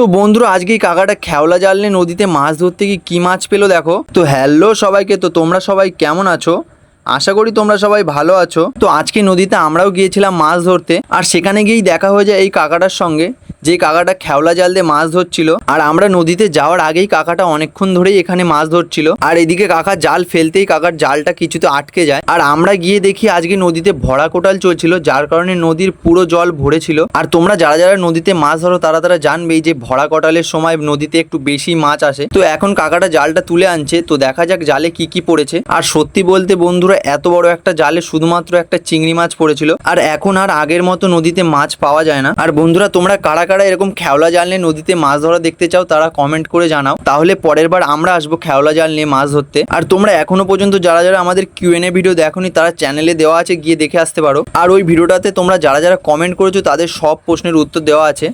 তো বন্ধুরা আজকে এই কাকাটা খেওলা জাল নিয়ে নদীতে মাছ ধরতে গিয়ে কি মাছ পেলো দেখো। তো হ্যালো সবাইকে, তো তোমরা সবাই কেমন আছো? আশা করি তোমরা সবাই ভালো আছো। তো আজকে নদীতে আমরাও গিয়েছিলাম মাছ ধরতে, আর সেখানে গিয়েই দেখা হয়ে যায় এই কাকাটার সঙ্গে, যে কাকাটা খেওলা জাল দিয়ে মাছ ধরছিল। আর আমরা নদীতে যাওয়ার আগেই কাকাটা অনেকক্ষণ ধরেই এখানে মাছ ধরছিল, আর এদিকে কাকা জাল ফেলতেই কাকার জালটা কিছুতে আটকে যায়। আর আমরা গিয়ে দেখি আজকে নদীতে ভরা কোটাল চলছিল, যার কারণে নদীর পুরো জল ভরেছিল। আর তোমরা যারা যারা নদীতে মাছ ধরো তারা তারা জানবেই যে ভরা কোটালের সময় নদীতে একটু বেশি মাছ আসে। তো এখন কাকাটা জালটা তুলে আনছে, তো দেখা যাক জালে কি কি পড়েছে। আর সত্যি বলতে বন্ধুরা, এত বড় একটা জালে শুধুমাত্র একটা চিংড়ি মাছ পড়েছিল। আর এখন আর আগের মতো নদীতে মাছ পাওয়া যায় না। আর বন্ধুরা, তোমরা কারা কারা এরকম খেওলা জাল নিয়ে নদীতে মাছ ধরা দেখতে চাও তারা কমেন্ট করে জানাও, তাহলে পরের বার আমরা আসবো খেওলা জাল নিয়ে মাছ ধরতে। আর তোমরা এখনো পর্যন্ত যারা যারা আমাদের কিউএনএ ভিডিও দেখোনি তারা চ্যানেলে দেওয়া আছে, গিয়ে দেখে আসতে পারো। আর ওই ভিডিওটাতে তোমরা যারা যারা কমেন্ট করেছো তাদের সব প্রশ্নের উত্তর দেওয়া আছে।